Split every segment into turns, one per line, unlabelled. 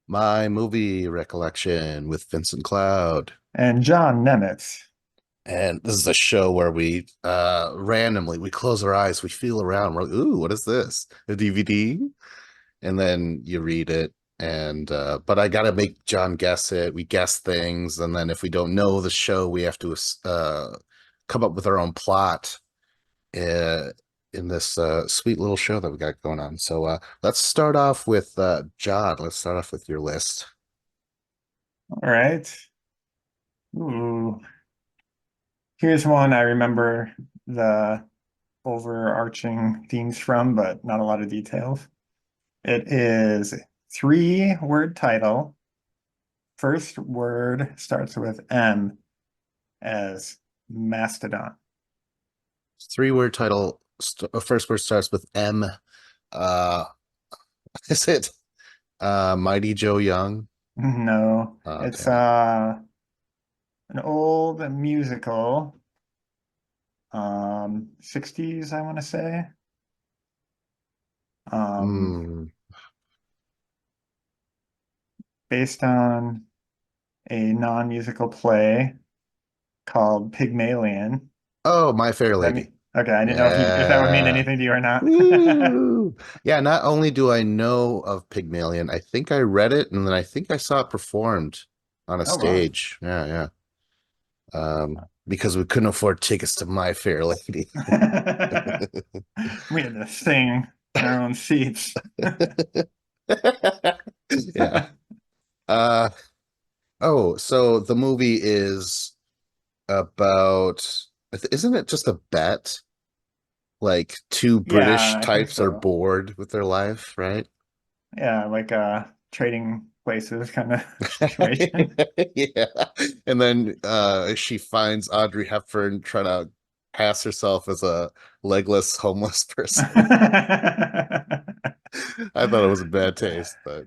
My movie recollection with Vincent Cloud.
And John Nemitz.
And this is a show where we randomly we close our eyes, we feel around, we're like, ooh, what is this? A DVD? And then you read it. And but I gotta make John guess it. We guess things, and then if we don't know the show, we have to come up with our own plot uh, in this sweet little show that we got going on. So let's start off with John. Let's start off with your list.
All right. Ooh. Here's one I remember the overarching themes from, but not a lot of details. It is three-word title. First word starts with M as Mastodon.
Three-word title. First word starts with M. Uh, is it Mighty Joe Young?
No,
Oh,
it's
damn it.
an old musical, 60s, I want to say. Um,
Mm.
Based on a non-musical play called Pygmalion.
Oh, My Fair
That
Lady.
mean okay? I didn't know if that would mean
Yeah.
anything to you or not.
Woo! Yeah, not only do I know of Pygmalion, I think I read it and then I think I saw it performed on a
Oh wow.
stage. Yeah, yeah. Because we couldn't afford tickets to My Fair Lady.
We had to sing in our own seats.
Yeah. Uh oh, so the movie is about, isn't it just a bet? Like two
Yeah,
British
I think
types are
so.
bored with their life, right?
Yeah, like trading places kind of situation.
Yeah. And then she finds Audrey Hepburn trying to pass herself as a legless homeless person. I thought it was a bad taste, but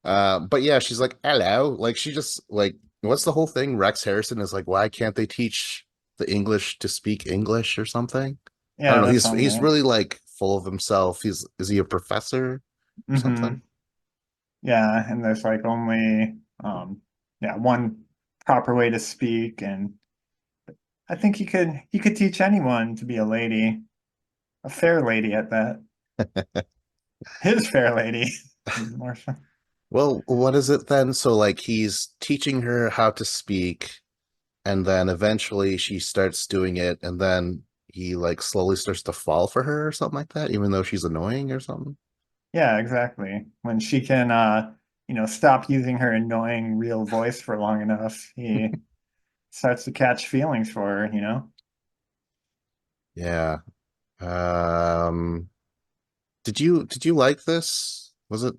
but yeah, she's like, hello. Like she just like what's the whole thing? Rex Harrison is like, why can't they teach the English to speak English or something? I don't
Yeah,
know.
that sounds
He's
right.
really like full of himself. He's is he a professor or something?
Yeah, and there's like only yeah, one proper way to speak, and I think he could teach anyone to be a lady, a fair lady at that. His fair lady, more so.
Well, what is it then? So like he's teaching her how to speak, and then eventually she starts doing it, and then he like slowly starts to fall for her or something like that, even though she's annoying or something.
Yeah, exactly. When she can stop using her annoying real voice for long enough, he starts to catch feelings for her.
Yeah. Um, did you like this? Was it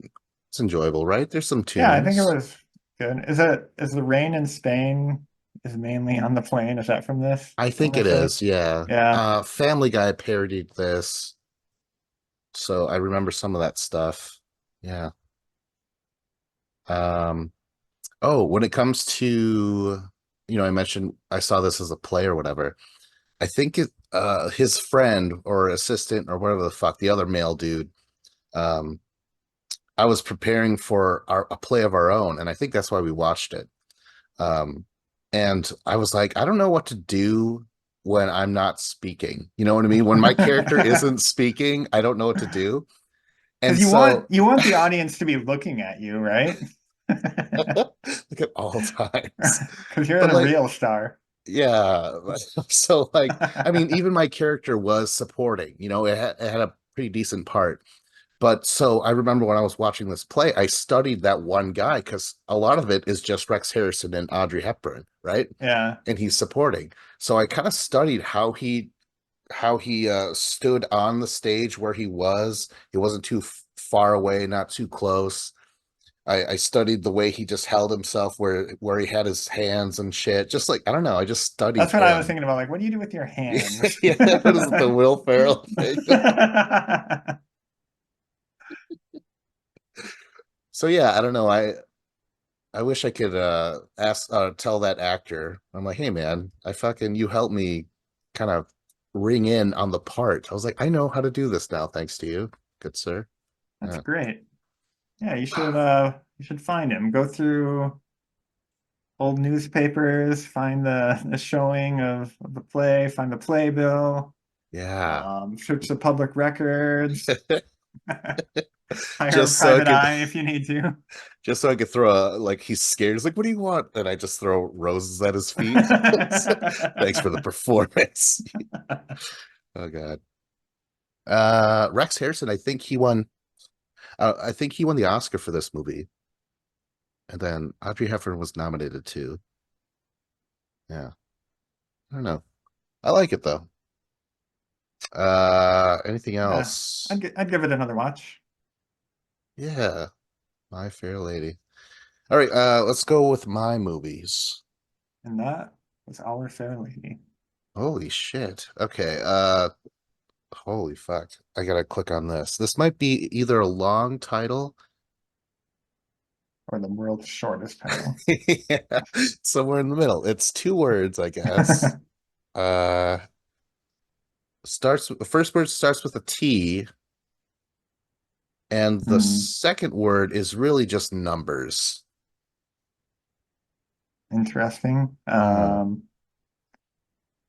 it's enjoyable, right? There's some
Yeah, I think it
tunes.
was good. Is the rain in Spain is mainly on the plane? Is that from this?
I
I
think
want
it
to say.
is, yeah.
Yeah.
Family Guy parodied this, so I remember some of that stuff. Yeah. Um, oh, when it comes to, I mentioned I saw this as a play or whatever. I think his friend or assistant or whatever the fuck, the other male dude, um, I was preparing for a play of our own, and I think that's why we watched it. Um, and I was like, I don't know what to do when I'm not speaking. You know what I mean? When my character isn't speaking, I don't know what to do. And
Because you want
so
you want the audience to be looking at you, right?
look at all times.
Because you're
But
the
like,
real star.
yeah. So like, I mean, even my character was supporting, it had a pretty decent part. But so I remember when I was watching this play, I studied that one guy because a lot of it is just Rex Harrison and Audrey Hepburn, right?
Yeah.
And he's supporting. So I kind of studied how he stood on the stage where he was. He wasn't too far away, not too close. I studied the way he just held himself, where he had his hands and shit. Just like I don't know, I just studied
That's what I was
him.
thinking about. Like, what do you do with your hands?
Yeah, what is it, the Will Ferrell thing? So yeah, I don't know. I wish I could tell that actor. I'm like, hey man, you helped me kind of ring in on the part. I was like, I know how to do this now, thanks to you, good sir.
That's
Yeah.
great. Yeah, you should find him. Go through old newspapers, find the showing of the play, find the playbill,
Yeah.
search the public records, hire a
Just so I
private
could
eye if you need to.
just so I could throw a like he's scared. He's like, what do you want? And I just throw roses at his feet. Thanks for the performance. Oh God. Rex Harrison, I think he won the Oscar for this movie. And then Audrey Hepburn was nominated too. Yeah. I don't know. I like it though. Anything
Yeah,
else?
I'd give it another watch.
Yeah, My Fair Lady. All right, let's go with my movies.
And that was Our Fair Lady,
Holy shit. Okay, holy fuck. I gotta click on this. This might be either a long title.
or the world's shortest title.
Yeah, somewhere in the middle. It's two words, I guess. Uh starts the first word starts with a T, and the
Hmm,
second word is really just numbers.
interesting.
Hmm.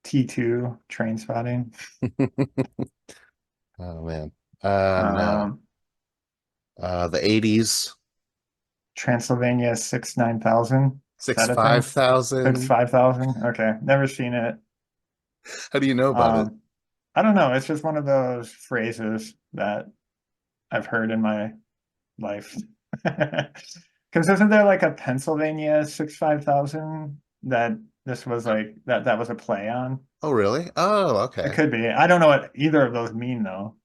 T2, Train Spotting.
Oh man. No.
Um,
The 80s,
Transylvania 69000. Is
six
that a
five
thing? Six
thousand.
5000. Okay, never seen it.
How do you know about it?
Um, I don't know. It's just one of those phrases that I've heard in my life. Because isn't there like a Pennsylvania 65000 that this was like that was a play on?
Oh, really? Oh,
It
okay.
could be. I don't know what either of those mean though.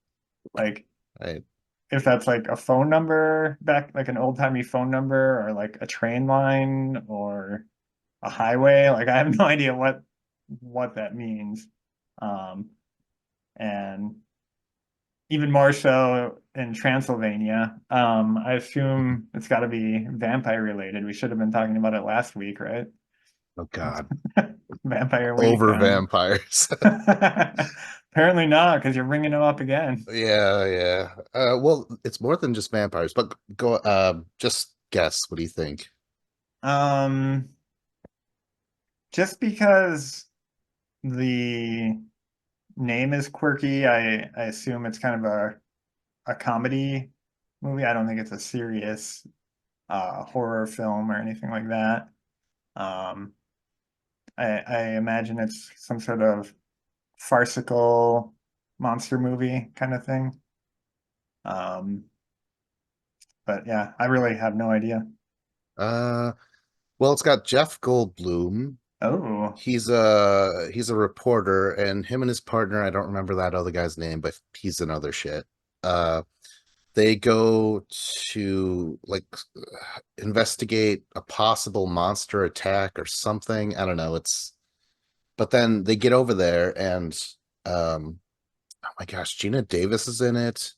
Like
Right.
if that's like a phone number back, like an old-timey phone number, or like a train line or a highway. Like I have no idea what that means. Um, and even more so in Transylvania. I assume it's got to be vampire related. We should have been talking about it last week, right?
Oh God.
Vampire week.
Over vampires.
Apparently not, because you're bringing it up again.
Yeah, yeah. Well, it's more than just vampires, but go just guess. What do you think?
Um, just because the name is quirky, I assume it's kind of a comedy movie. I don't think it's a serious horror film or anything like that. Um, I imagine it's some sort of farcical monster movie kind of thing. Um, but yeah, I really have no idea.
Uh, well, it's got Jeff Goldblum.
Oh,
He's a reporter, and him and his partner, I don't remember that other guy's name, but he's in other shit. Uh, they go to like investigate a possible monster attack or something. I don't know. It's but then they get over there and um oh my gosh, Gina Davis is in it.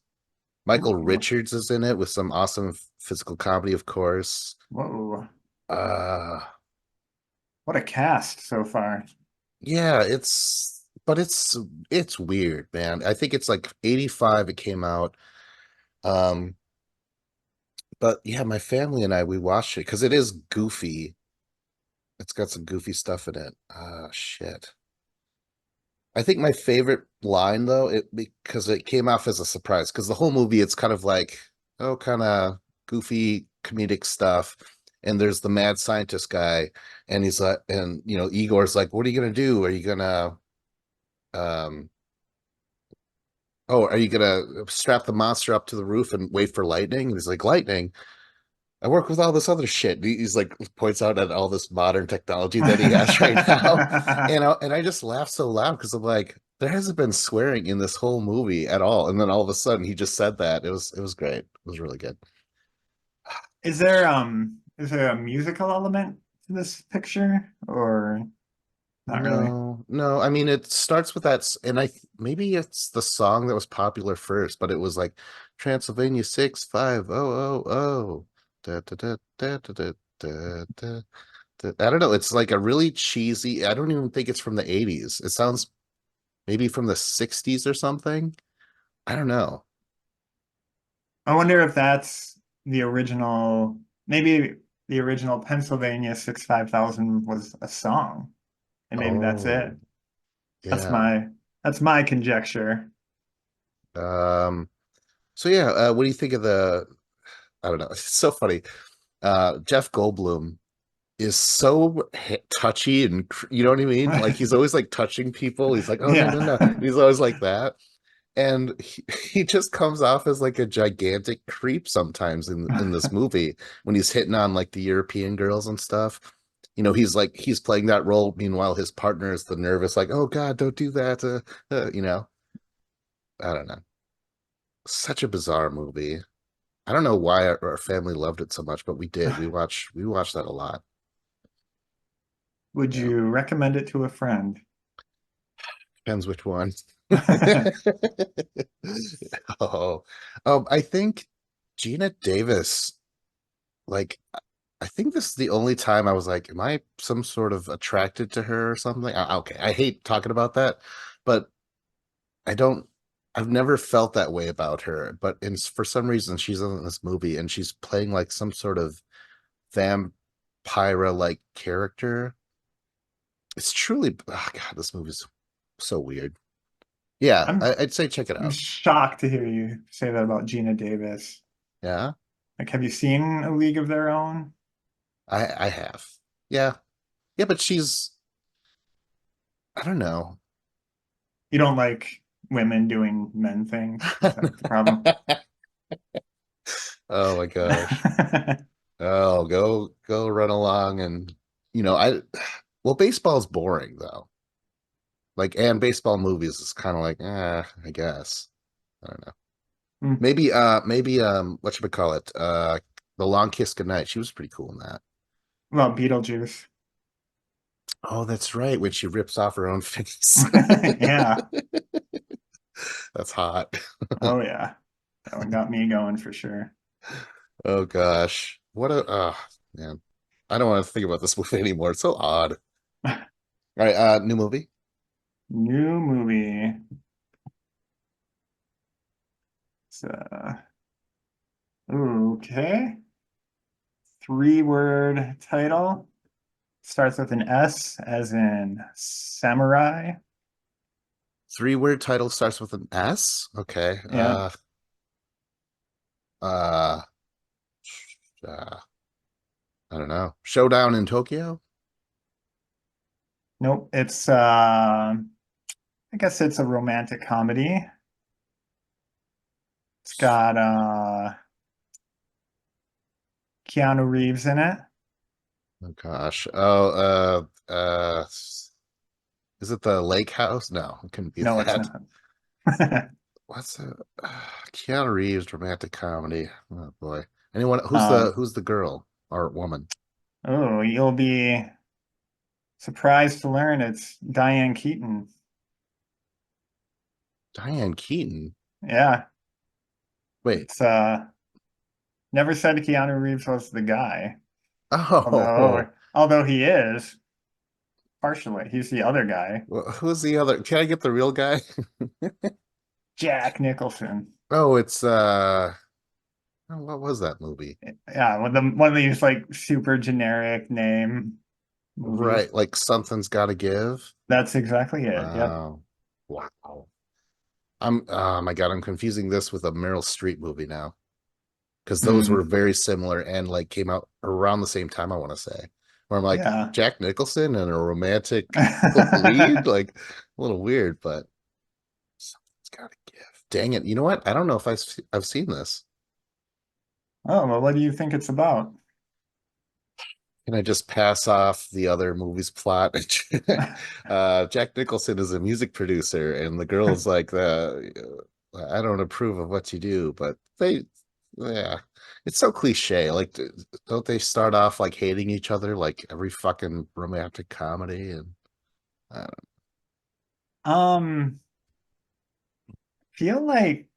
Michael
ooh,
Richards is in it with some awesome physical comedy, of course.
whoa.
Uh
What a cast so far.
yeah, it's weird, man. I think it's like 85 it came out. Um but yeah, my family and I we watched it because it is goofy. It's got some goofy stuff in it. Ah, shit. I think my favorite line though, it because it came off as a surprise, because the whole movie it's kind of like, oh, kind of goofy comedic stuff. And there's the mad scientist guy, and he's like, and Igor's like, what are you gonna do? Are you gonna um are you gonna strap the monster up to the roof and wait for lightning? And he's like, lightning? I work with all this other shit. He's like points out at all this modern technology that he has right now, and I just laugh so loud because I'm like, there hasn't been swearing in this whole movie at all, and then all of a sudden he just said that. It was great. It was really good.
Is there a musical element to this picture or not really?
No, no. I mean, it starts with that, and maybe it's the song that was popular first, but it was like Transylvania 65000. Da, da, da, da, da, da, da, da. I don't know. It's like a really cheesy. I don't even think it's from the 80s. It sounds maybe from the 60s or something. I don't know.
I wonder if that's the original, maybe the original Pennsylvania 65000 was a song, and maybe that's it.
Oh,
That's
yeah.
my that's my conjecture.
Um, so yeah, what do you think of the, I don't know. It's so funny. Jeff Goldblum is so touchy and you know what I mean? Like he's always like touching people. He's like, "Oh no,
Yeah.
no, no." He's always like that. And he just comes off as like a gigantic creep sometimes in this movie when he's hitting on like the European girls and stuff. He's playing that role. Meanwhile, his partner is the nervous, like, "Oh God, don't do that." I don't know. Such a bizarre movie. I don't know why our family loved it so much, but we did. We watched that a lot.
Would
Yeah,
you recommend it to a friend?
depends which one. Oh, I think Gina Davis. Like, I think this is the only time I was like, am I some sort of attracted to her or something? Okay, I hate talking about that, but I don't. I've never felt that way about her, but for some reason she's in this movie and she's playing like some sort of vampire like character. It's truly, oh God, this movie's so weird. Yeah,
I'm
I'd say check it
I'm
out.
shocked to hear you say that about Gina Davis.
Yeah,
Like, have you seen A League of Their Own?
I have. Yeah, yeah, but I don't know.
You don't like women doing men things? Is that the problem?
Oh my gosh. Oh, go run along and I well, baseball's boring though. Like, and baseball movies is kind of like, I guess. I don't know.
Hmm.
Maybe what should we call it? The Long Kiss Goodnight. She was pretty cool in that.
Well, Beetlejuice.
Oh, that's right, when she rips off her own face.
Yeah.
That's hot.
Oh yeah. That one got me going for sure.
Oh gosh. What a man. I don't want to think about this movie anymore. It's so odd. All right, new movie.
New movie. So, okay. Three-word title. Starts with an S, as in samurai.
3 word title starts with an S. Okay.
Yeah.
Uh, uh I don't know. Showdown in Tokyo?
Nope. It's I guess it's a romantic comedy. It's got Keanu Reeves in it.
Oh gosh. Oh, is it the lake house? No, it couldn't be
No, it's
that.
not.
What's it? Keanu Reeves romantic comedy. Oh boy. Anyone
Um,
who's the girl or woman?
oh, you'll be surprised to learn it's Diane Keaton.
Diane Keaton.
Yeah,
Wait.
it's never said Keanu Reeves was the guy, although
Oh,
although he is partially. He's the other guy,
well, who's the other? Can I get the real guy?
Jack Nicholson.
Oh, it's oh, what was that movie?
Yeah, one of these like super generic name movies.
Right, like something's got to give.
That's exactly it. Yep.
Wow. Wow. Oh my God, I'm confusing this with a Meryl Streep movie now because those were
Mm,
very similar and like came out around the same time, I want to say. Where I'm like,
yeah.
Jack Nicholson and a romantic lead, like a little weird, but something's got to give. Dang it. You know what? I don't know if I've seen this.
Oh, well, what do you think it's about?
Can I just pass off the other movie's plot? Jack Nicholson is a music producer, and the girl's like, I don't approve of what you do, but yeah, it's so cliche. Like, don't they start off like hating each other like every fucking romantic comedy? And I don't
Um, feel like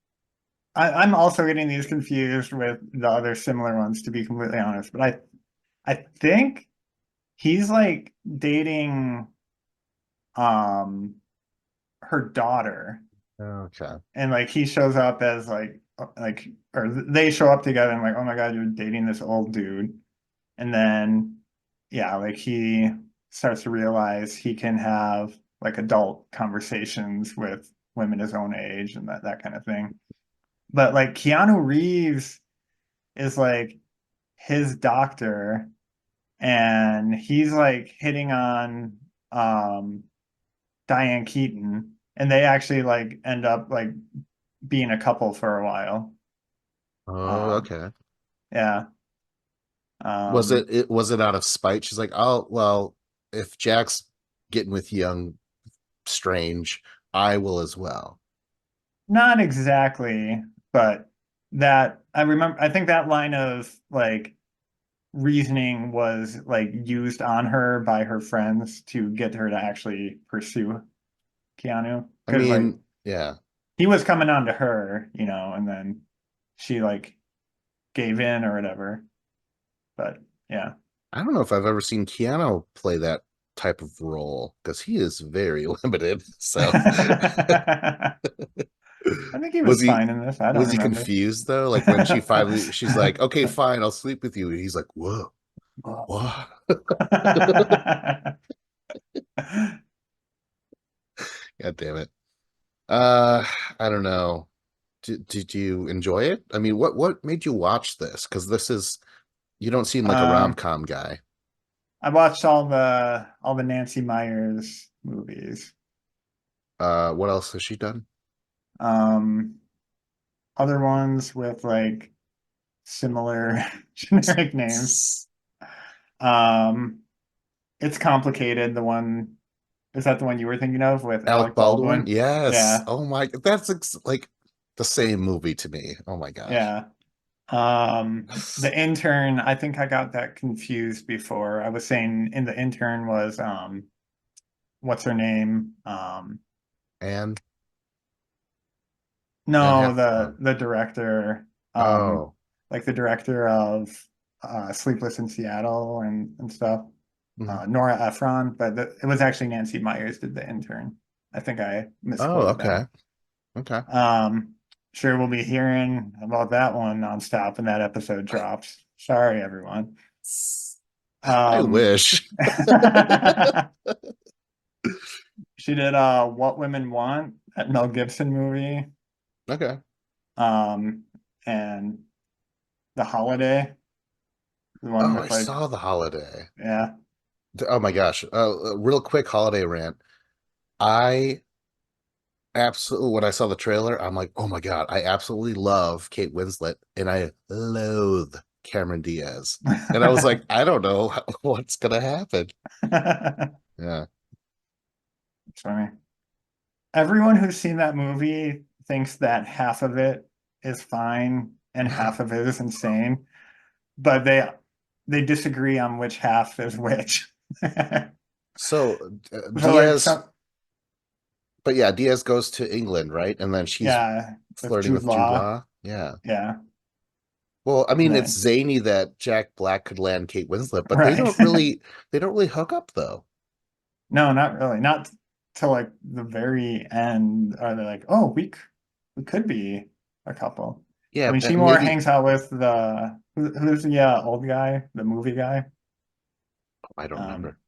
I'm also getting these confused with the other similar ones, to be completely honest. But I think he's like dating um her daughter,
know. Okay.
and like he shows up as like like, or they show up together and like, oh my God, you're dating this old dude. And then, yeah, like he starts to realize he can have like adult conversations with women his own age and that kind of thing. But like Keanu Reeves is like his doctor and he's like hitting on um Diane Keaton and they actually like end up like being a couple for a while.
Oh,
Um
okay.
yeah.
Was it out of spite? She's like, oh well, if Jack's getting with young Strange, I will as well.
Not exactly, but that I remember I think that line of like reasoning was like used on her by her friends to get her to actually pursue Keanu
I
because like
mean, yeah.
he was coming on to her, and then she like gave in or whatever. But yeah.
I don't know if I've ever seen Keanu play that type of role because he is very limited. So
I think he
was
was
he
fine in this. I don't
was he
remember.
confused though? Like when she's like, okay, fine, I'll sleep with you. And he's like, whoa, what? God damn it. Uh, I don't know. Did you enjoy it? I mean, what made you watch this? Because you don't seem like a
Um,
rom-com guy.
I watched all the Nancy Meyers movies.
What else has she done?
Um, Other ones with like similar generic names. Um, it's complicated. The one is that the one you were thinking of with
Alec
Alec
Baldwin?
Baldwin?
Yes.
Yeah,
Oh my, that's like the same movie to me. Oh my gosh.
yeah. The intern, I think I got that confused before. I was saying in the intern was what's her name?
And
No,
Oh,
the director, um,
oh.
like the director of Sleepless in Seattle and stuff.
Mhm.
Nora Ephron, but it was actually Nancy Meyers did the intern. I think I
Oh,
misquoted that.
okay. Okay.
Um, sure we'll be hearing about that one nonstop when that episode drops. Sorry, everyone.
I
Um,
wish.
she did What Women Want, that Mel Gibson movie,
Okay.
um, and The Holiday, the one
Oh, I
with like,
saw The Holiday.
yeah.
Oh my gosh. Real quick holiday rant. I absolutely, when I saw the trailer, I'm like, oh my God, I absolutely love Kate Winslet and I loathe Cameron Diaz. And I was like, I don't know what's gonna happen. Yeah.
It's funny. Everyone who's seen that movie thinks that half of it is fine and half of it is insane, but they disagree on which half is which.
So
So like
Diaz,
some
but yeah, Diaz goes to England, right? And then she's
yeah, with
flirting
Jude
with Jude
Law.
Law. Yeah.
Yeah.
Well, I
And
mean, it's
then
zany that Jack Black could land Kate Winslet, but
right.
they don't really hook up though.
No, not really. Not till like the very end are they like, "Oh, we could be a couple." I
Yeah,
mean, she more
maybe
hangs out with who's the old guy, the movie guy.
I don't
Um,
remember.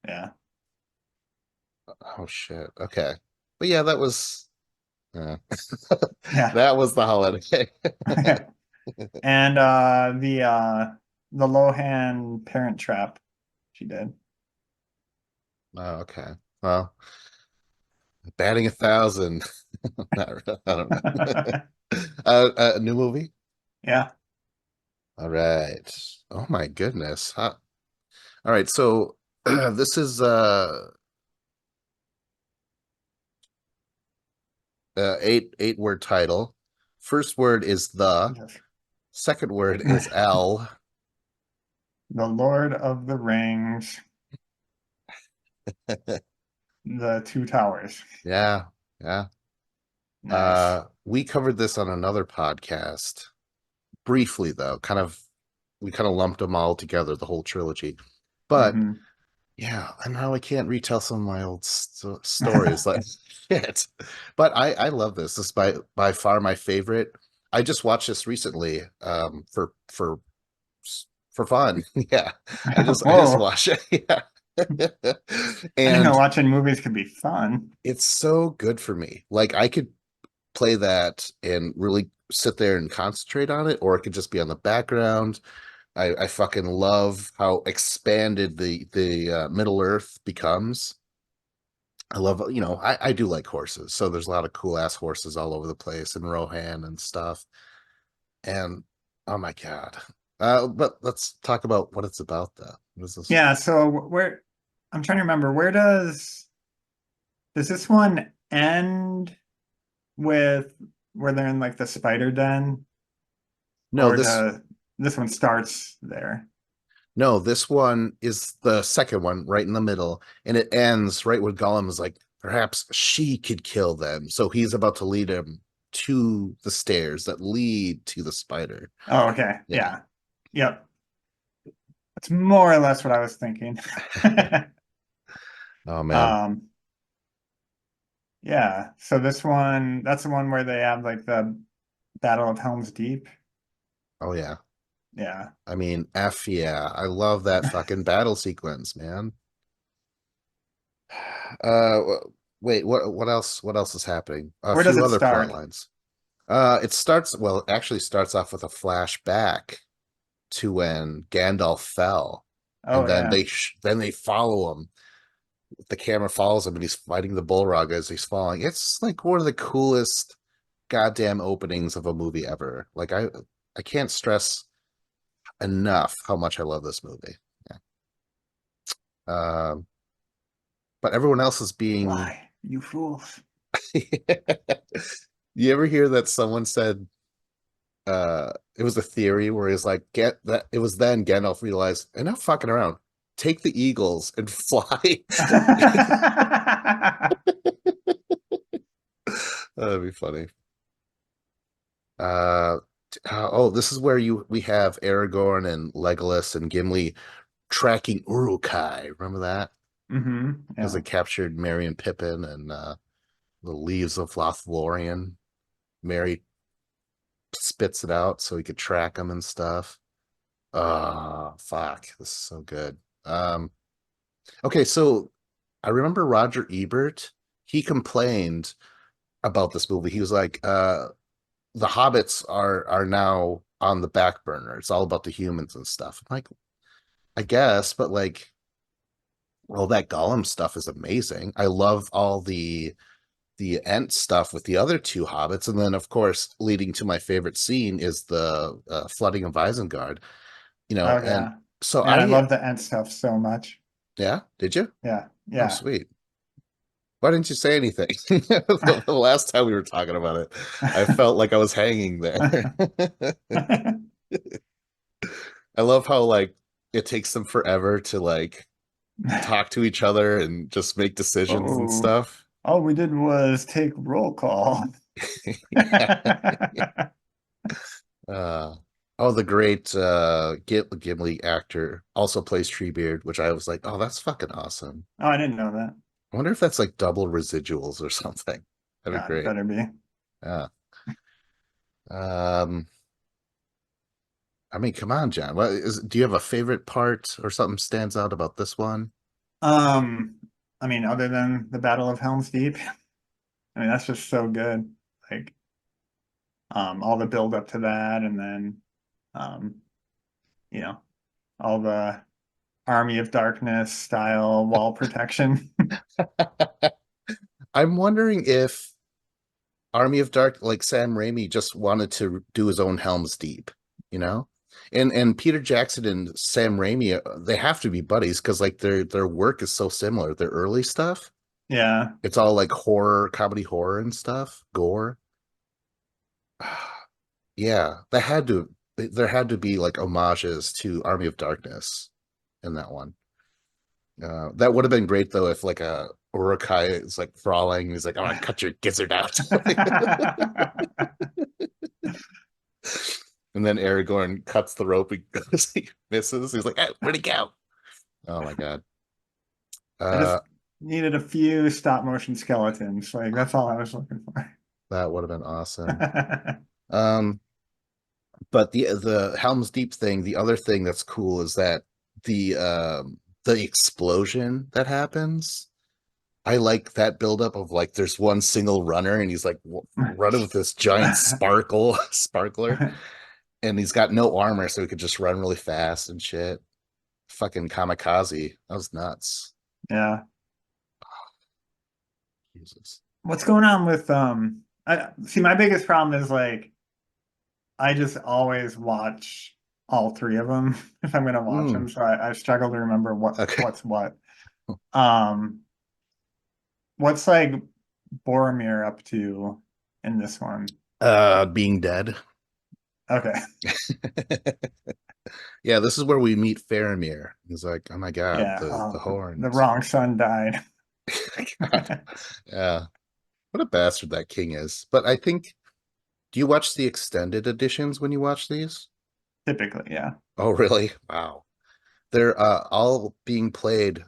yeah.
Oh shit. Okay. But yeah, that was uh,
Yeah.
that was the holiday.
And the Lohan Parent Trap she did.
Oh, okay. Well, batting 1,000. Not, I don't know. A new movie?
Yeah.
All right. Oh my goodness. Huh. All right. So this is eight word title. First word is the.
Yes.
Second word is L.
The Lord of the Rings, the Two Towers.
Yeah. Yeah.
Nice.
We covered this on another podcast briefly, though. We kind of lumped them all together, the whole trilogy. But
Hmm.
yeah, and now I can't retell some of my old stories like shit. But I love this. This is by far my favorite. I just watched this recently for fun. Yeah. I just
Whoa.
watched it. Yeah.
I didn't know
And
watching movies could be fun.
it's so good for me. Like I could play that and really sit there and concentrate on it, or it could just be on the background. I fucking love how expanded the Middle Earth becomes. I love, I do like horses, so there's a lot of cool ass horses all over the place in Rohan and stuff. And oh my God. But let's talk about what it's about though. What is this?
Yeah, so where I'm trying to remember, where does this one end with where they're in like the spider den,
No,
or
this
this one starts there?
no, this one is the second one right in the middle, and it ends right when Gollum is like, perhaps she could kill them. So he's about to lead him to the stairs that lead to the spider.
Oh, okay.
Yeah.
Yeah. Yep. That's more or less what I was thinking.
Oh man.
Um, yeah. So this one, that's the one where they have like the Battle of Helm's Deep.
Oh yeah.
Yeah.
I mean, F yeah. I love that fucking battle sequence, man. Uh, wait, what else? What else is happening? A
Where does
few
it
other plot
start?
lines. It starts, well, it actually starts off with a flashback to when Gandalf fell,
Oh
and then
yeah.
they follow him. The camera follows him, and he's fighting the bullrug as he's falling. It's like one of the coolest goddamn openings of a movie ever. Like I can't stress enough how much I love this movie. Yeah. Um, but everyone else is being.
Why, you fools?
You ever hear that someone said it was a theory where he's like, get that it was then Gandalf realized, enough fucking around. Take the eagles and fly. That'd be funny. Uh oh, this is where you we have Aragorn and Legolas and Gimli tracking Uruk-hai. Remember that? Because
Yeah.
they captured Merry and Pippin and the leaves of Lothlorien. Merry spits it out so he could track them and stuff. Oh, fuck. This is so good. Okay, so I remember Roger Ebert, he complained about this movie. He was like, the hobbits are now on the back burner. It's all about the humans and stuff. I'm like, I guess, but like all that Gollum stuff is amazing. I love all the Ent stuff with the other two hobbits, and then of course, leading to my favorite scene is the flooding of Isengard.
Oh
And
yeah.
so
Man, I
I
love the end stuff so much.
yeah, did you?
Yeah.
Oh,
Yeah.
sweet. Why didn't you say anything? The last time we were talking about it, I felt like I was hanging there. I love how like it takes them forever to like talk to each other and just make decisions and
Oh,
stuff.
all we did was take roll call.
Yeah. Uh, oh, the great Gimli actor also plays Treebeard, which I was like, oh, that's fucking awesome.
Oh, I didn't know that.
I wonder if that's like double residuals or something. That'd be
God, it
great.
better be.
Yeah. Um, I mean, come on, John. Do you have a favorite part or something stands out about this one?
Um, I mean, other than the Battle of Helm's Deep, I mean, that's just so good. Like, all the build up to that, and then, um, you know, all the Army of Darkness style wall protection.
I'm wondering if Army of Dark, like Sam Raimi, just wanted to do his own Helm's Deep, you know? And Peter Jackson and Sam Raimi, they have to be buddies because like their work is so similar. Their early stuff,
Yeah.
it's all like horror, comedy horror and stuff, gore. Yeah, there had to be like homages to Army of Darkness in that one. That would have been great though if like a Uruk-hai is like crawling. He's like, "Oh, I cut your gizzard out," and then Aragorn cuts the rope and goes, he misses. He's like, hey, "Where'd he go?" Oh my god,
I just
uh,
needed a few stop motion skeletons. Like that's all I was looking for.
that would have been awesome. Um, But the Helm's Deep thing, the other thing that's cool is that the explosion that happens. I like that buildup of like there's one single runner and he's like running with this giant sparkler, and he's got no armor, so he could just run really fast and shit. Fucking kamikaze. That was nuts.
Yeah.
Jesus.
What's going on with I see my biggest problem is like I just always watch all three of them if I'm gonna watch them.
Mm,
So I struggle to remember
okay.
what's what. Um, what's like Boromir up to in this one?
Being dead.
Okay.
Yeah, this is where we meet Faramir. He's like, oh my god,
Yeah.
the
The
horns.
wrong son died.
God. Yeah. What a bastard that king is. But I think, do you watch the extended editions when you watch these?
Typically, yeah.
Oh, really? Wow. They're all being played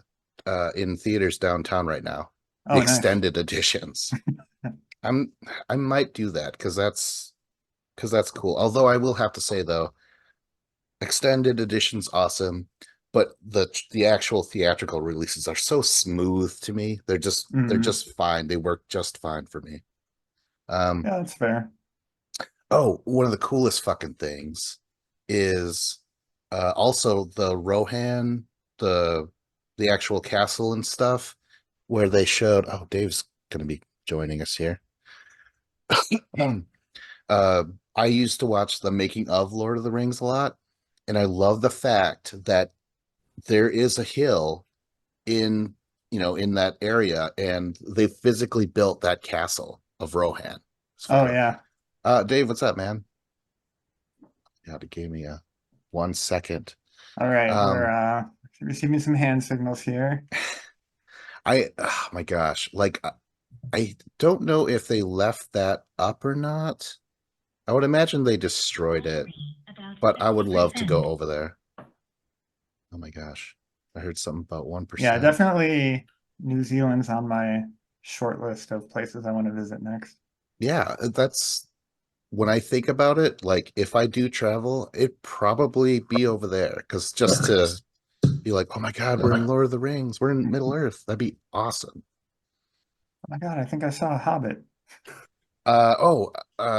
in theaters downtown right now. The
Oh, nice.
extended editions. I'm I might do that because that's cool. Although I will have to say though, extended editions awesome, but the actual theatrical releases are so smooth to me. They're
Hmm.
just fine. They work just fine for me. Um,
Yeah, that's fair.
oh, one of the coolest fucking things is also the Rohan, the the actual castle and stuff, where they showed. Oh, Dave's gonna be joining us here. uh, I used to watch the making of Lord of the Rings a lot, and I love the fact that there is a hill in in that area, and they physically built that castle of Rohan. It's
Oh,
fucking.
yeah.
Dave, what's up, man? God, it gave me a 1 second.
All right. We're
Um,
receiving some hand signals here.
oh my gosh, like I don't know if they left that up or not. I would imagine they destroyed it, but I would love to go over there. Oh my gosh, I heard something about
Yeah,
1%.
definitely New Zealand's on my short list of places I want to visit next.
Yeah, that's when I think about it. Like, if I do travel, it'd probably be over there because just to be like, oh my God, we're in Lord of the Rings, we're in Middle Earth. That'd be awesome.
Oh my God, I think I saw a Hobbit.
Oh,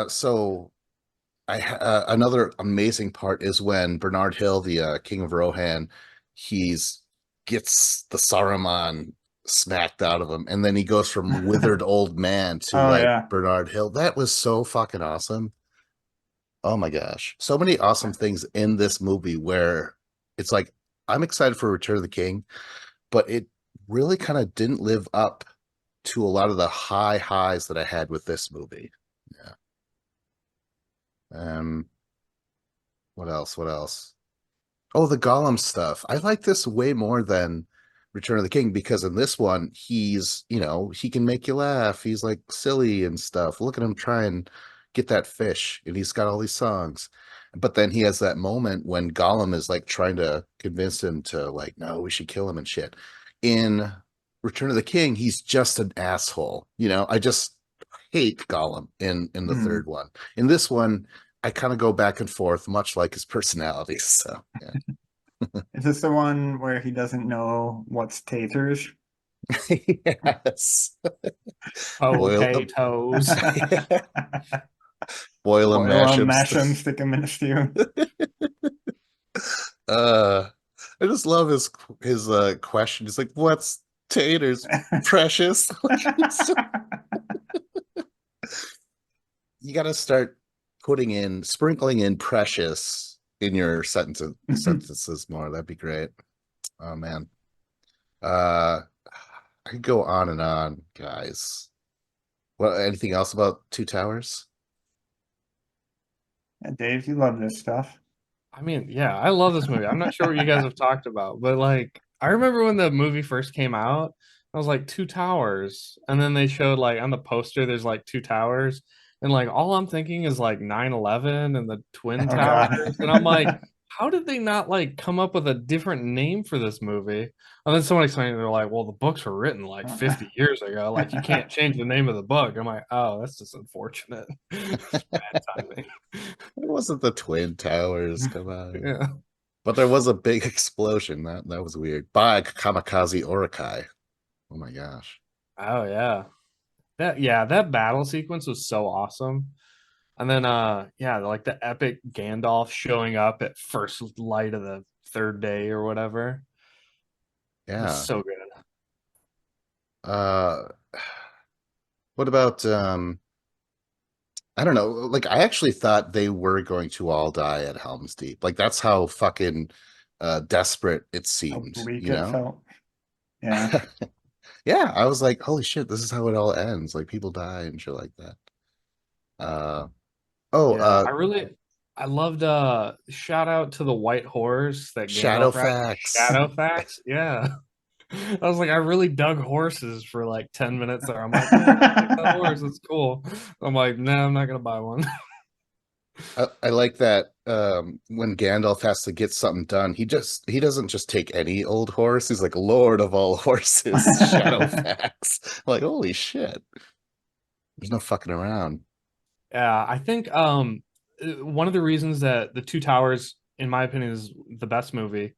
so another amazing part is when Bernard Hill, the King of Rohan, he's gets the Saruman smacked out of him, and then he goes from withered old man to
Oh
like
yeah.
Bernard Hill. That was so fucking awesome. Oh my gosh, so many awesome things in this movie where it's like I'm excited for Return of the King, but it really kind of didn't live up to a lot of the high highs that I had with this movie. Yeah. Um, what else? What else? Oh, the Gollum stuff. I like this way more than Return of the King because in this one, he can make you laugh. He's like silly and stuff. Look at him try and get that fish, and he's got all these songs. But then he has that moment when Gollum is like trying to convince him to like, no, we should kill him and shit. In Return of the King, he's just an asshole. I just hate Gollum in the
Hmm.
third one. In this one, I kind of go back and forth, much like his personality. So yeah.
Is this the one where he doesn't know what's taters?
Yes. Boil them.
Potatoes.
Boil them,
Boil
mash
them,
them.
mash them, stick them in a stew.
uh, I just love his question. He's like, "What's taters, precious?" You got to start sprinkling in precious in your sentences more. That'd be great. Oh man. Uh, I could go on and on, guys. Well, anything else about Two Towers?
Yeah, Dave, you love this stuff.
I mean, yeah, I love this movie. I'm not sure what you guys have talked about, but like, I remember when the movie first came out, I was like, two towers. And then they showed like on the poster, there's like two towers. And like, all I'm thinking is like 9/11 and the Twin
Oh
Towers.
God.
And I'm like, how did they not like come up with a different name for this movie? And then someone explained, they're like, well, the books were written like 50 years ago. Like you can't change the name of the book. I'm like, oh, that's just unfortunate. It's bad timing.
It wasn't the Twin Towers. Come on.
Yeah.
But there was a big explosion. That was weird. By Kamikaze Orakai. Oh my gosh.
Oh yeah. That battle sequence was so awesome. And then yeah, like the epic Gandalf showing up at first light of the third day or whatever. It was
Yeah.
so good.
Uh what about I don't know, like I actually thought they were going to all die at Helm's Deep. Like that's how fucking desperate it
How
seemed,
bleak
you
it
know?
felt. Yeah.
Yeah, I was like, holy shit, this is how it all ends. Like people die and shit like that. Uh oh,
Yeah, I loved shout out to the white horse that Gandalf rides,
Shadowfax.
Shadowfax. Yeah. I was like, I really dug horses for like 10 minutes there. I'm like, man, I like that horse. It's cool. I'm like, no, I'm not gonna buy one.
I like that when Gandalf has to get something done, he doesn't just take any old horse. He's like Lord of all horses, Shadowfax. Like, holy shit. There's no fucking around.
Yeah, I think one of the reasons that The Two Towers, in my opinion, is the best movie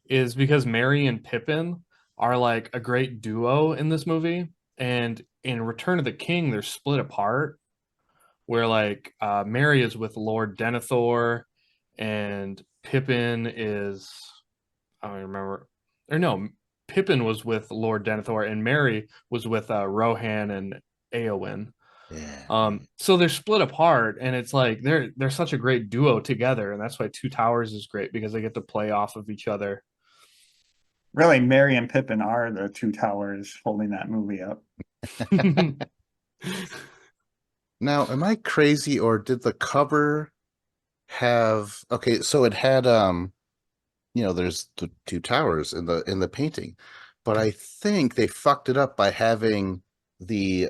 is because Merry and Pippin are like a great duo in this movie. And in Return of the King, they're split apart, where like Merry is with Lord Denethor and Pippin is I don't remember or no, Pippin was with Lord Denethor and Merry was with Rohan and Eowyn.
Yeah.
So they're split apart, and it's like they're such a great duo together, and that's why Two Towers is great because they get to play off of each other.
Really, Merry and Pippin are the two towers holding that movie up.
Now, am I crazy or did the cover have okay, so it had there's the two towers in the painting, but I think they fucked it up by having the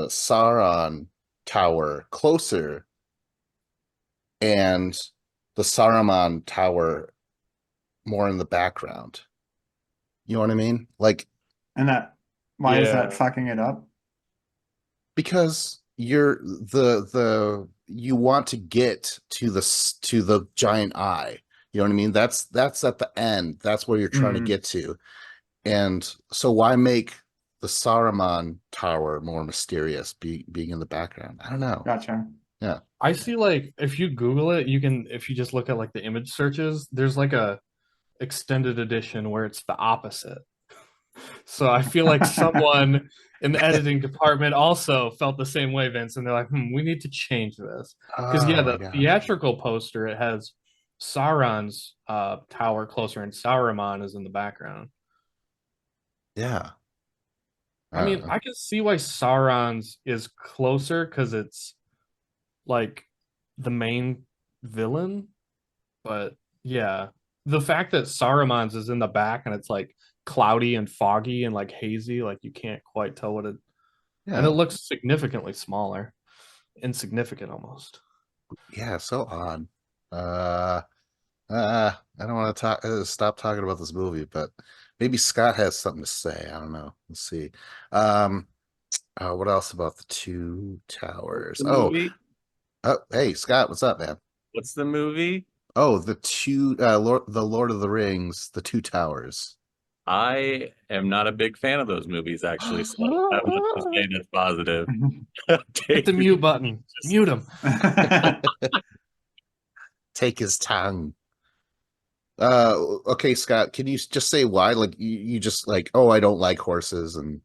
Sauron tower closer and the Saruman tower more in the background. You know what I mean? Like
And that, why is that
Yeah.
fucking it up?
because you want to get to the giant eye. You know what I mean? That's at the end. That's where you're trying to
Mm,
get to. And so why make the Saruman tower more mysterious being in the background? I don't know.
gotcha.
Yeah.
I see like if you Google it, you can if you just look at like the image searches, there's like a extended edition where it's the opposite. So I feel like someone in the editing department also felt the same way, Vince, and they're like, we need to change this. Because
Oh
yeah,
my
the
gosh.
theatrical poster it has Sauron's tower closer and Saruman is in the background.
Yeah.
I mean,
Uh,
I can see why Sauron's is closer because it's like the main villain, but yeah, the fact that Saruman's is in the back and it's like cloudy and foggy and like hazy, like you can't quite tell what it, and it
yeah.
looks significantly smaller, insignificant almost.
Yeah, so odd. Uh I don't want to stop talking about this movie, but maybe Scott has something to say. I don't know. Let's see. Um what else about the two towers?
The
Oh,
movie?
hey Scott, what's up, man?
What's the movie?
Oh, the Lord of the Rings, the two towers.
I am not a big fan of those movies, actually, so I want to say that's positive.
Hit the
Davey,
mute button,
just
mute him.
Take his tongue. Okay, Scott, can you just say why? Like you just like, oh, I don't like horses and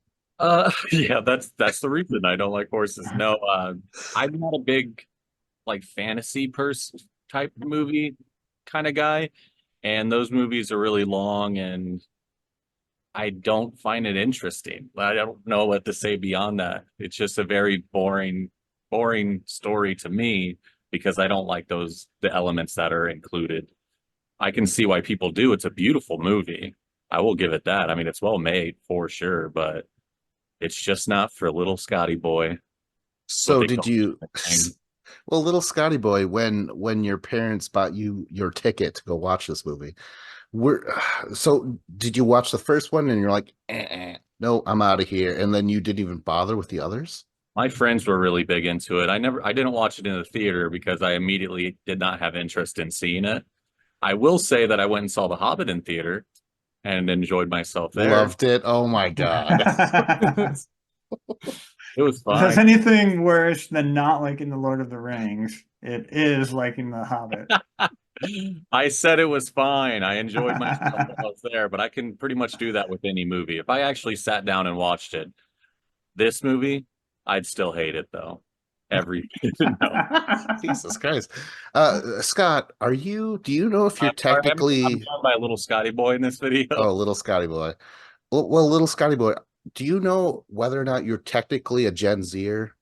yeah, that's the reason I don't like horses. No, I'm not a big like fantasy person type movie kind of guy, and those movies are really long and I don't find it interesting. I don't know what to say beyond that. It's just a very boring story to me because I don't like the elements that are included. I can see why people do. It's a beautiful movie. I will give it that. I mean, it's well made for sure, but it's just not for little Scotty boy, what
so
they
did
call
you
him.
Well, little Scotty boy, when your parents bought you your ticket to go watch this movie, were so did you watch the first one and you're like, no, I'm out of here, and then you didn't even bother with the others?
My friends were really big into it. I didn't watch it in the theater because I immediately did not have interest in seeing it. I will say that I went and saw The Hobbit in theater and enjoyed myself there.
Loved it. Oh my God.
It was
If there's
fine.
anything worse than not liking The Lord of the Rings, it is liking The Hobbit.
I said it was fine. I enjoyed myself while I was there, but I can pretty much do that with any movie. If I actually sat down and watched it, this movie, I'd still hate it though. Every no.
Jesus Christ. Scott, do you know if you're
I'm sorry, I'm
technically,
called by a little Scotty boy in this video.
oh, little Scotty boy. Well, little Scotty boy, do you know whether or not you're technically a Gen Zer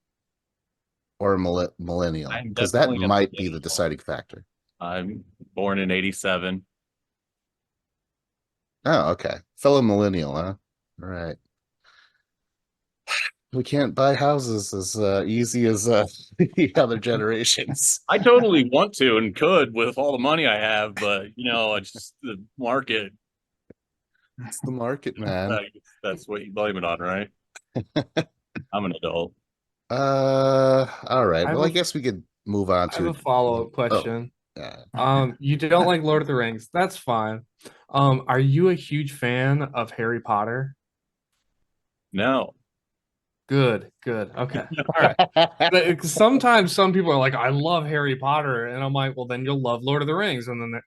or a millennial?
I'm
Because that
definitely a
might be the
millennial.
deciding factor.
I'm born in 87.
Oh, okay. Fellow millennial, huh? All right. We can't buy houses as easy as the other generations.
I totally want to and could with all the money I have, but it's just the market.
It's the market, man.
That's what you blame it on, right? I'm an adult.
All right.
I have
Well, I
a
guess we could move on
I have
to
a follow-up
oh,
question.
yeah.
You don't like Lord of the Rings. That's fine. Are you a huge fan of Harry Potter?
No.
Good, good. Okay. All right. Sometimes some people are like, I love Harry Potter. And I'm like, well, then you'll love Lord of the Rings. And then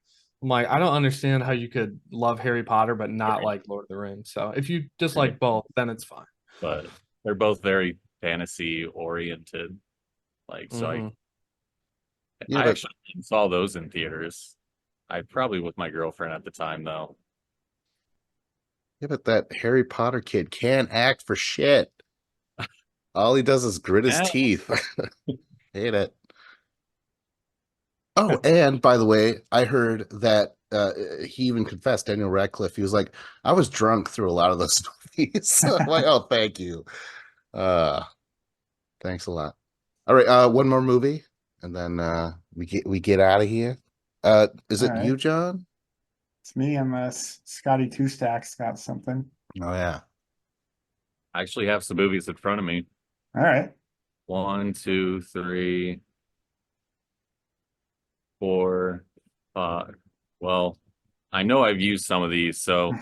I'm like, I don't understand how you could love Harry Potter but not like Lord of the Rings. So if you just like both, then it's fine.
But they're both very fantasy oriented. Like, so
Mhm.
Yeah,
I
but
actually saw those in theaters. I probably with my girlfriend at the time though.
that Harry Potter kid can't act for shit. All he does is grit his
Yeah.
teeth. Hate it. Oh, and by the way, I heard that he even confessed, Daniel Radcliffe. He was like, I was drunk through a lot of those movies. I'm like, oh, thank you. Uh, thanks a lot. All right, one more movie, and then we get out of here. Is
All
it
right.
you, John?
It's me. I'm a Scotty Two Stacks got something.
Oh yeah.
I actually have some movies in front of me.
All right.
1, 2, 3, 4, 5. Well, I know I've used some of these, so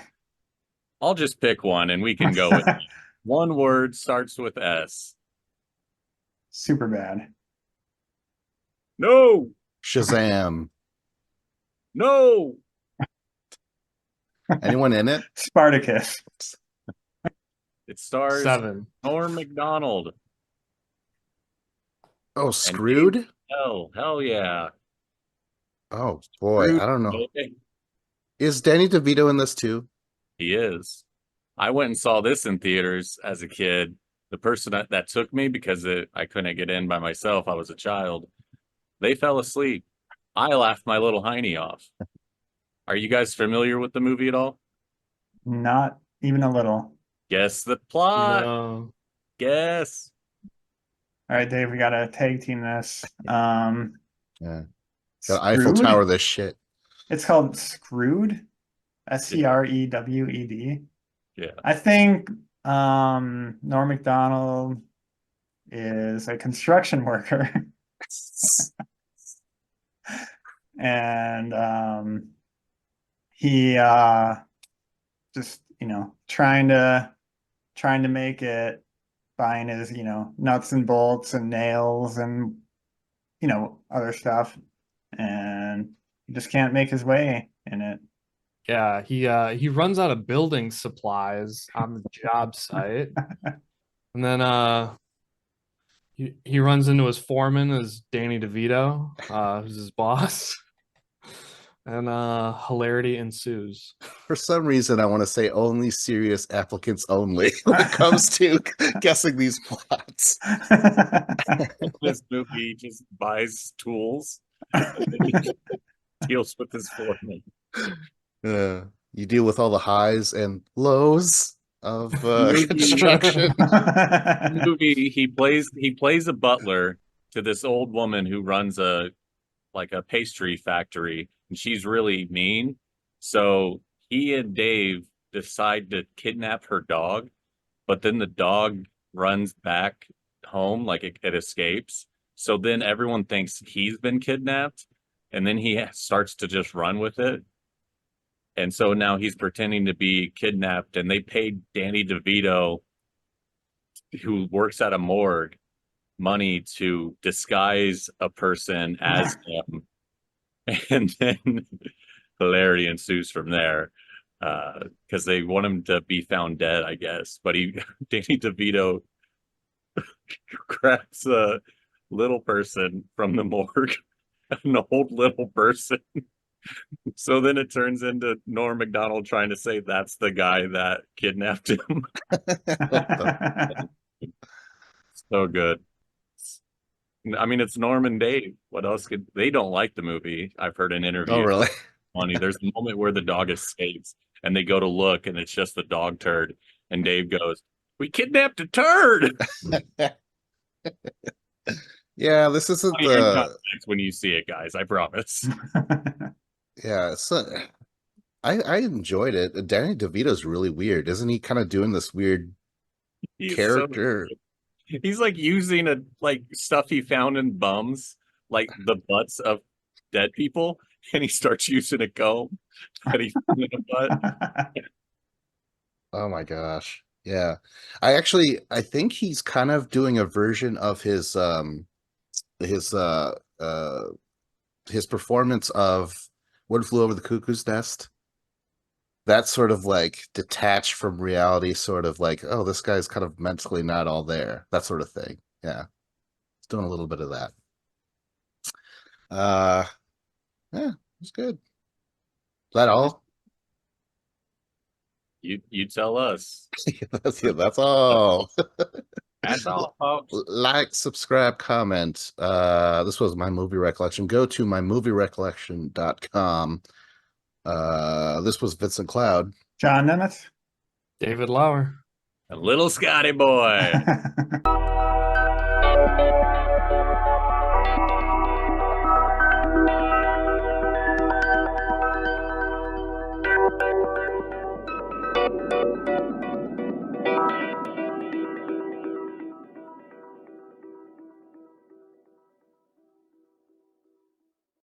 I'll just pick one and we can go with it. One word starts with S.
Super bad.
No,
Shazam.
no.
Anyone in it?
Spartacus.
It stars
7.
Norm Macdonald
Oh,
and Dave
Screwed?
Hell yeah.
Oh boy,
Screwed.
I don't know. Is Danny DeVito in this too?
He is. I went and saw this in theaters as a kid. The person that took me because I couldn't get in by myself, I was a child. They fell asleep. I laughed my little hiney off. Are you guys familiar with the movie at all?
Not even a little.
Guess the plot.
No.
Guess.
All right, Dave, we gotta tag team this.
Yeah. Got Eiffel
Screwed?
Tower this shit.
It's called Screwed. Screwed.
Yeah.
I think Norm Macdonald is a construction worker. And he just trying to make it, buying his nuts and bolts and nails and other stuff, and he just can't make his way in it.
Yeah, he runs out of building supplies on the job site. And then he runs into his foreman as Danny DeVito, who's his boss. And hilarity ensues.
For some reason, I want to say only serious applicants only when it comes to guessing these plots.
This movie just buys tools and then he deals with his foreman.
You deal with all the highs and lows of
Movie.
construction.
Movie, he plays a butler to this old woman who runs a pastry factory, and she's really mean. So he and Dave decide to kidnap her dog, but then the dog runs back home, like it escapes. So then everyone thinks he's been kidnapped, and then he starts to just run with it. And so now he's pretending to be kidnapped, and they paid Danny DeVito, who works at a morgue, money to disguise a person as him. And then hilarity ensues from there, because they want him to be found dead, I guess. But Danny DeVito grabs a little person from the morgue, an old little person. So then it turns into Norm Macdonald trying to say that's the guy that kidnapped him. So good. I mean, it's Norm and Dave. What else could they don't like the movie? I've heard in
Oh,
interviews.
really?
Funny. There's a moment where the dog escapes and they go to look and it's just the dog turd. And Dave goes, "We kidnapped a turd."
Yeah, this isn't
Funny in
the.
context when you see it, guys. I promise.
Yeah, I enjoyed it. Danny DeVito's really weird, isn't he? Kind of doing this weird
He's so
character.
he's like using stuff he found in bums, like the butts of dead people, and he starts using a comb that he found in a butt.
Oh my gosh. Yeah. I think he's kind of doing a version of his his performance of One Flew Over the Cuckoo's Nest. That's sort of like detached from reality, sort of like, oh, this guy's kind of mentally not all there. That sort of thing. Yeah. He's doing a little bit of that. Uh yeah, it's good. Is that all?
You tell us.
That's all.
That's all, folks.
Like, subscribe, comment. This was my movie recollection. Go to mymovierecollection.com. This was Vincent Cloud.
John Nemeth.
David Lauer.
A little Scotty boy.